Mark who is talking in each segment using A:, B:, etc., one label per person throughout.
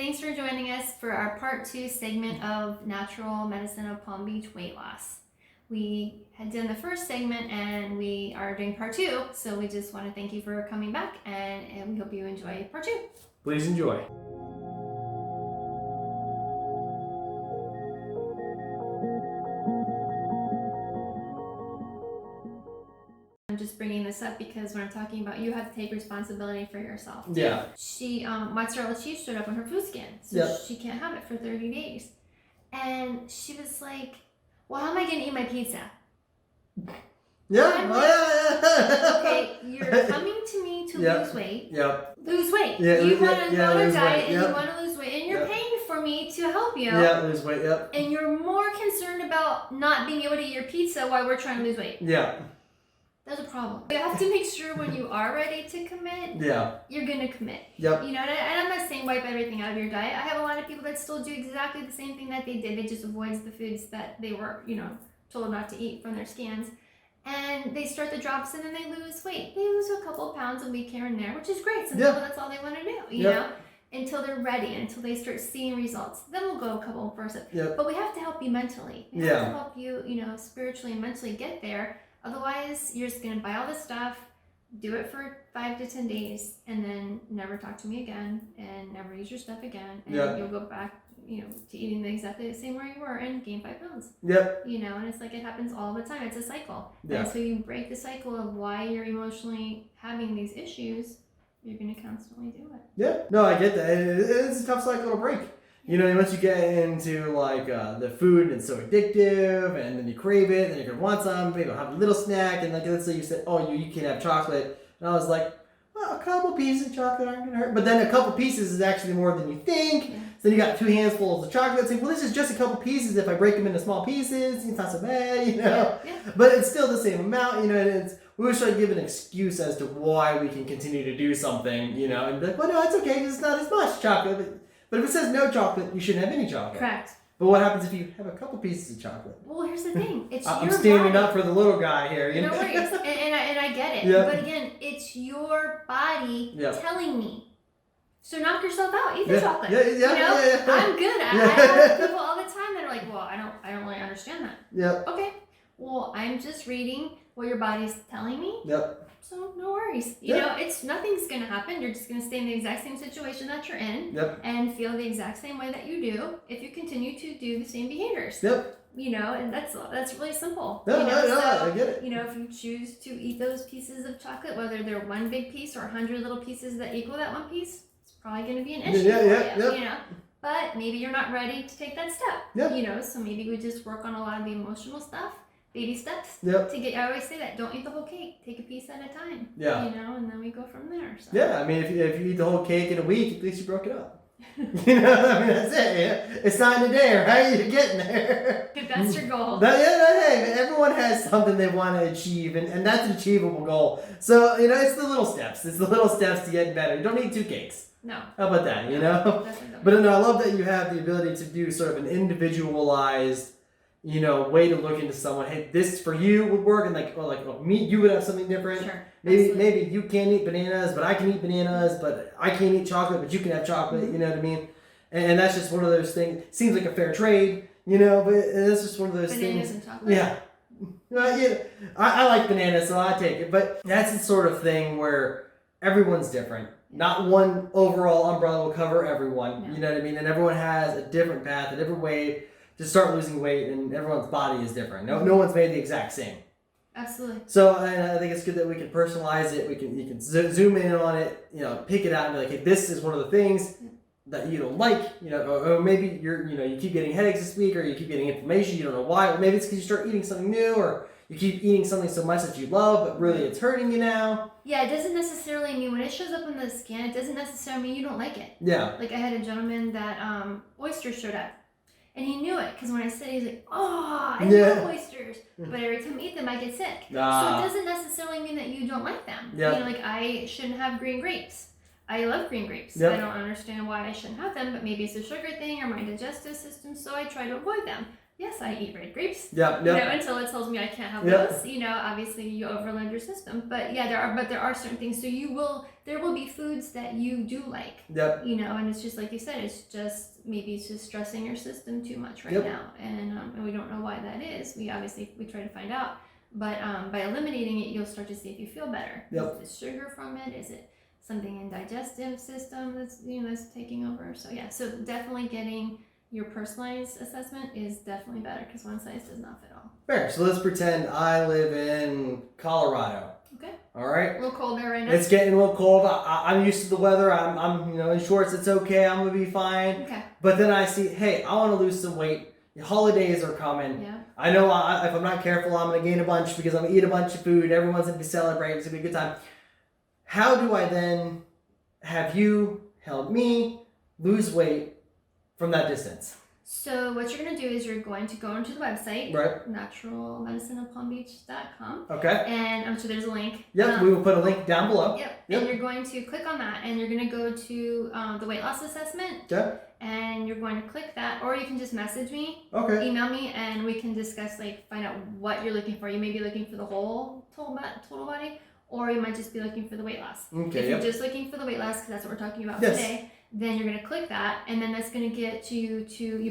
A: thanks for joining us for our part 2 segment of Natural Medicine of Palm Beach Weight Loss. We had done the first segment and we are doing part 2, so we just want to thank you for coming back and we hope you enjoy part 2.
B: Please enjoy.
A: I'm just bringing this up because when I'm talking about you have to take responsibility for yourself.
B: Yeah.
A: She, mozzarella cheese showed up on her food scan, so she can't have it for 30 days. And she was like, well, how am I going to eat my pizza?
B: Yeah.
A: Okay, you're coming to me to lose weight.
B: Yep.
A: Lose weight.
B: Yeah,
A: you want to go on a diet and
B: yep.
A: you want to lose weight, and you're paying for me to help you.
B: Yeah, lose weight. Yep.
A: And you're more concerned about not being able to eat your pizza while we're trying to lose weight.
B: Yeah.
A: That's a problem. You have to make sure when you are ready to commit, you're going to commit.
B: Yep.
A: You know, and I'm not saying wipe everything out of your diet. I have a lot of people that still do exactly the same thing that they did. They just avoid the foods that they were, told not to eat from their scans. And they start the drops and then they lose weight. They lose a couple pounds a week here and there, which is great. Some people, that's all they want to do, you know, until they're ready, until they start seeing results. Then we'll go a couple first. But we have to help you mentally. We have to help you, spiritually and mentally get there. Otherwise, you're just going to buy all this stuff, do it for 5 to 10 days, and then never talk to me again and never use your stuff again. And you'll go back, to eating exactly the same way you were and gain 5 pounds.
B: Yep.
A: And it's like it happens all the time. It's a cycle.
B: Yeah.
A: And so you break the cycle of why you're emotionally having these issues, you're going to constantly do it.
B: Yeah. No, I get that. It's a tough cycle to break. Once you get into the food and it's so addictive and then you crave it and then you're going to want some, maybe have a little snack and let's say you said, oh, you can't have chocolate. And I was like, well, a couple pieces of chocolate aren't going to hurt. But then a couple pieces is actually more than you think. Yeah. So then you got 2 handfuls of chocolate. It's like, well, this is just a couple pieces. If I break them into small pieces, it's not so bad, Yeah. But it's still the same amount, and we always try to give an excuse as to why we can continue to do something, and be like, well, no, it's okay because it's not as much chocolate. But if it says no chocolate, you shouldn't have any chocolate.
A: Correct.
B: But what happens if you have a couple pieces of chocolate?
A: Well, here's the thing. It's
B: I'm
A: your
B: standing
A: body.
B: up for the little guy here.
A: No worries. And I get it.
B: Yep.
A: But again, it's your body telling me. So knock yourself out. Eat the chocolate.
B: Yeah.
A: I'm good. I have people all the time that are like, well, I don't really understand that.
B: Yep.
A: Okay. Well, I'm just reading what your body's telling me.
B: Yep.
A: So no worries. Nothing's going to happen. You're just going to stay in the exact same situation that you're in and feel the exact same way that you do if you continue to do the same behaviors.
B: Yep.
A: And that's really simple.
B: No, I get it.
A: If you choose to eat those pieces of chocolate, whether they're one big piece or 100 little pieces that equal that one piece, it's probably going to be an issue for you. But maybe you're not ready to take that step. So maybe we just work on a lot of the emotional stuff. Baby steps to get. I always say that don't eat the whole cake. Take a piece at a time.
B: Yeah.
A: And then we go from there. So.
B: Yeah, I mean, if you eat the whole cake in a week, at least you broke it up. That's it. Yeah. It's not in a day, right? You're getting there.
A: If that's your goal.
B: Hey, everyone has something they want to achieve, and that's an achievable goal. So it's the little steps. It's the little steps to get better. You don't need 2 cakes.
A: No.
B: How about that? But no, I love that you have the ability to do sort of an individualized. Way to look into someone. Hey, this for you would work, and me, you would have something different.
A: Sure.
B: Maybe you can't eat bananas, but I can eat bananas. But I can't eat chocolate, but you can have chocolate. You know what I mean? And that's just one of those things. Seems like a fair trade, but it's just one of those
A: bananas
B: things.
A: And chocolate.
B: Yeah. Well, I like bananas, so I take it. But that's the sort of thing where everyone's different. Not one overall umbrella will cover everyone.
A: No.
B: You know what I mean? And everyone has a different path, a different way to start losing weight, and everyone's body is different. No one's made the exact same.
A: Absolutely.
B: So I think it's good that we can personalize it. You can zoom in on it. Pick it out and be like, hey, this is one of the things that you don't like. Or maybe you keep getting headaches this week, or you keep getting inflammation. You don't know why. Or maybe it's because you start eating something new, or you keep eating something so much that you love, but really it's hurting you now.
A: Yeah, it doesn't necessarily mean when it shows up in the scan, it doesn't necessarily mean you don't like it.
B: Yeah.
A: Like I had a gentleman that oysters showed up. And he knew it because when I said it, he's like, oh, I love oysters. But every time I eat them, I get sick. So it doesn't necessarily mean that you don't like them.
B: Yep.
A: I shouldn't have green grapes. I love green grapes.
B: Yep.
A: I don't understand why I shouldn't have them, but maybe it's a sugar thing or my digestive system, so I try to avoid them. yes, I eat red grapes.
B: Yep.
A: You know, until it tells me I can't have those. You know, obviously you overload your system. But yeah, there are certain things. So there will be foods that you do like.
B: Yep.
A: You know, and it's just like you said, maybe it's just stressing your system too much right now, and we don't know why that is. We try to find out, but by eliminating it, you'll start to see if you feel better.
B: Yep.
A: Is it sugar from it? Is it something in digestive system that's taking over? So yeah, so definitely getting your personalized assessment is definitely better because one size does not fit all.
B: Fair. So let's pretend I live in Colorado.
A: Okay.
B: All right.
A: A little cold there right now.
B: It's getting a little cold. I'm used to the weather. I'm in shorts. It's okay. I'm gonna be fine.
A: Okay.
B: But then I see, hey, I want to lose some weight. The holidays are coming.
A: Yeah.
B: I know if I'm not careful, I'm gonna gain a bunch because I'm gonna eat a bunch of food. Everyone's gonna be celebrating. It's gonna be a good time. How do I then have you help me lose weight from that distance?
A: So what you're going to do is you're going to go into the website,
B: right?
A: naturalmedicineofpalmbeach.com.
B: Okay.
A: And so there's a link.
B: Yep, we will put a link down below.
A: Yep. And you're going to click on that, and you're going to go to the weight loss assessment.
B: Okay.
A: And you're going to click that, or you can just message me,
B: email
A: me, and we can discuss, find out what you're looking for. You may be looking for the whole total body, or you might just be looking for the weight loss.
B: Okay.
A: If you're just looking for the weight loss, because that's what we're talking about today, then you're going to click that, and then that's going to get you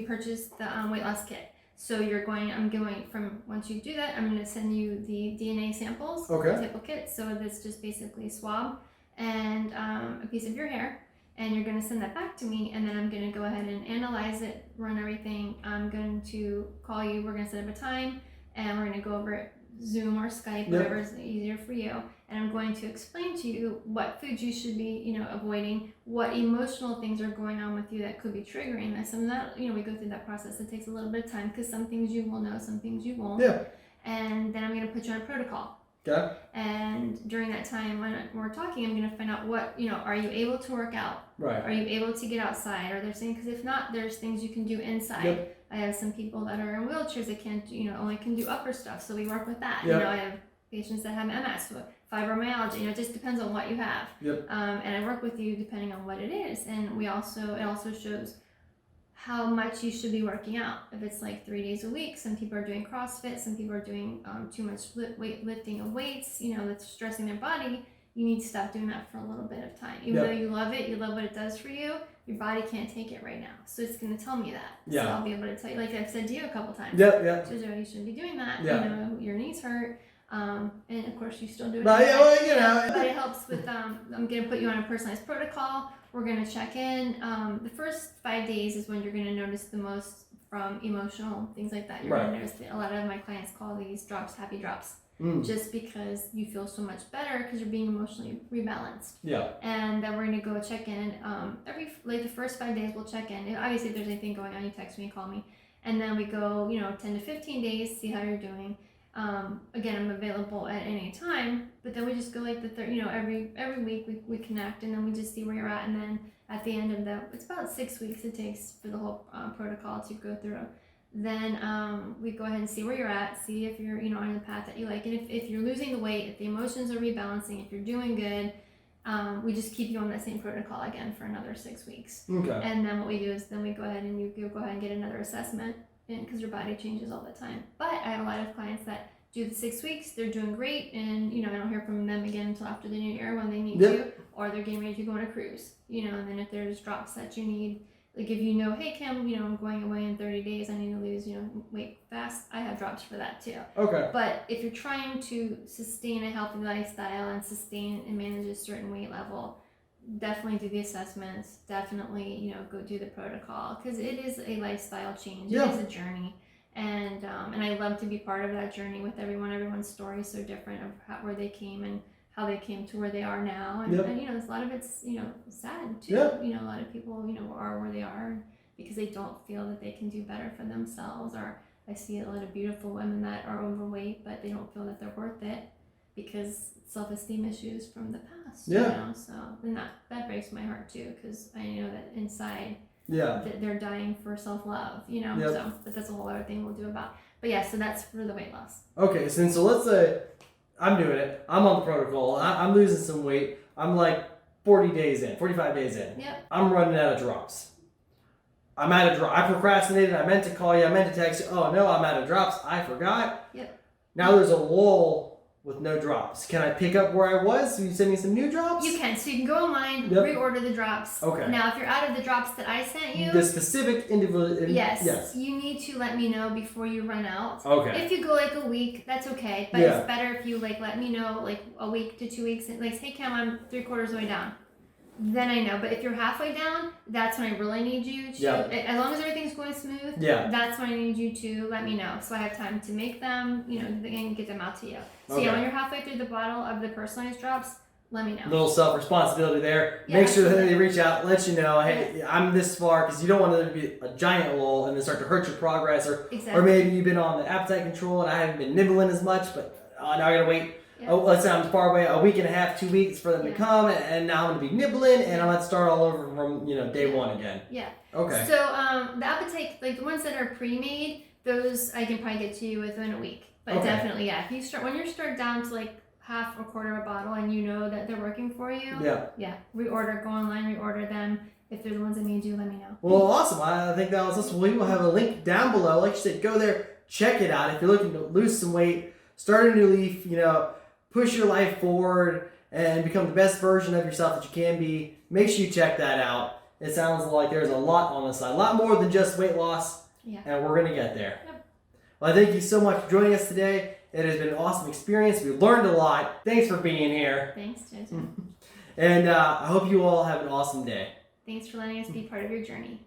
A: purchase the weight loss kit. So once you do that, I'm going to send you the DNA samples, sample kit. So that's just basically a swab and a piece of your hair, and you're going to send that back to me, and then I'm going to go ahead and analyze it, run everything. I'm going to call you. We're going to set up a time, and we're going to go over it, Zoom or Skype, whatever is easier for you. And I'm going to explain to you what foods you should be, avoiding, what emotional things are going on with you that could be triggering this. And that, we go through that process. It takes a little bit of time because some things you will know, some things you won't.
B: Yeah.
A: And then I'm going to put you on a protocol.
B: Okay.
A: And during that time when we're talking, I'm going to find out what, are you able to work out?
B: Right.
A: Are you able to get outside? Are there things, because if not, there's things you can do inside. Yep. I have some people that are in wheelchairs that can't, only can do upper stuff. So we work with that. Yep. I have patients that have MS, fibromyalgia, it just depends on what you have.
B: Yep.
A: And I work with you depending on what it is. And it also shows how much you should be working out. If it's 3 days a week, some people are doing CrossFit, some people are doing too much lifting of weights, that's stressing their body. You need to stop doing that for a little bit of time. Even though you love it, you love what it does for you, your body can't take it right now. So it's going to tell me that.
B: Yeah.
A: So I'll be able to tell you, like I've said to you a couple times.
B: Yep.
A: So you shouldn't be doing that.
B: Yeah.
A: Your knees hurt. And of course you still do it.
B: But
A: it helps with, I'm going to put you on a personalized protocol. We're going to check in. The first 5 days is when you're going to notice the most from emotional things like that. You're going to notice that a lot of my clients call these drops happy drops. Just because you feel so much better because you're being emotionally rebalanced.
B: Yeah.
A: And then we're going to go check in. The first 5 days we'll check in. Obviously if there's anything going on, you text me, call me. And then we go, 10 to 15 days, see how you're doing. Again, I'm available at any time, but then we just go every week we connect, and then we just see where you're at, and then at the end of it's about 6 weeks it takes for the whole protocol to go through. Then we go ahead and see where you're at, see if you're on the path that you like, and if you're losing the weight, if the emotions are rebalancing, if you're doing good, we just keep you on that same protocol again for another 6 weeks.
B: Okay.
A: And then what we do is then we go ahead and you go ahead and get another assessment. Because your body changes all the time. But I have a lot of clients that do the 6 weeks, they're doing great, and I don't hear from them again until after the new year when they need to, or they're getting ready to go on a cruise, and then if there's drops that you need, if hey Kim, I'm going away in 30 days, I need to lose, weight fast, I have drops for that too.
B: Okay.
A: But if you're trying to sustain a healthy lifestyle and sustain and manage a certain weight level, definitely do the assessments, definitely go do the protocol, because it is a lifestyle change. It is a journey, and I love to be part of that journey with everyone. Everyone's story is so different of where they came and how they came to where they are now, and a lot of it's sad too. A lot of people are where they are because they don't feel that they can do better for themselves, or I see a lot of beautiful women that are overweight but they don't feel that they're worth it because self-esteem issues from the past. So and that breaks my heart too, because I know that inside they're dying for self-love, so but that's a whole other thing we'll do about. But so that's for the weight loss.
B: Okay, so let's say I'm doing it, I'm on the protocol, I'm losing some weight, I'm 45 days in. Yep. I'm running out of drops. I'm out of drops. I procrastinated. I meant to call you. I meant to text you. Oh no, I'm out of drops. I forgot.
A: Yep.
B: Now there's a lull with no drops. Can I pick up where I was? So you send me some new drops?
A: You can. So you can go online,
B: Yep.
A: reorder the drops.
B: Okay.
A: Now, if you're out of the drops that I sent you,
B: The specific individual.
A: yes, you need to let me know before you run out.
B: Okay.
A: If you go like a week, that's okay. But
B: Yeah.
A: it's better if you like let me know like a week to 2 weeks. And, like, hey Cam, I'm 3/4 of the way down. Then I know. But if you're halfway down, that's when I really need you to.
B: Yeah.
A: As long as everything's going smooth.
B: Yeah.
A: That's when I need you to let me know, so I have time to make them, and get them out to you. So
B: Okay.
A: when you're halfway through the bottle of the personalized drops, let me know.
B: Little self-responsibility there.
A: Yeah,
B: Make sure that
A: absolutely.
B: they reach out, let you know, hey, I'm this far, because you don't want there to be a giant lull and then start to hurt your progress, or
A: Exactly.
B: maybe you've been on the appetite control and I haven't been nibbling as much, but now I gotta wait.
A: Yeah.
B: Oh, let's say I'm far away, a week and a half, 2 weeks for them to
A: Yeah.
B: come, and now I'm gonna be nibbling, and I'm gonna start all over from day one again.
A: Yeah.
B: Okay.
A: So the appetite, like the ones that are pre-made, those I can probably get to you within a week. But
B: Okay.
A: definitely, yeah. If you start down to like half or quarter of a bottle, and you know that they're working for you,
B: Yeah.
A: reorder. Go online, reorder them. If they're the ones I made you, let me know.
B: Well, awesome. I think that was awesome. We will have a link down below. Like you said, go there, check it out. If you're looking to lose some weight, start a new leaf, push your life forward and become the best version of yourself that you can be, make sure you check that out. It sounds like there's a lot on the side, a lot more than just weight loss, and we're going to get there.
A: Yep.
B: Well, thank you so much for joining us today. It has been an awesome experience. We learned a lot. Thanks for being here.
A: Thanks, Jason.
B: And I hope you all have an awesome day.
A: Thanks for letting us be part of your journey.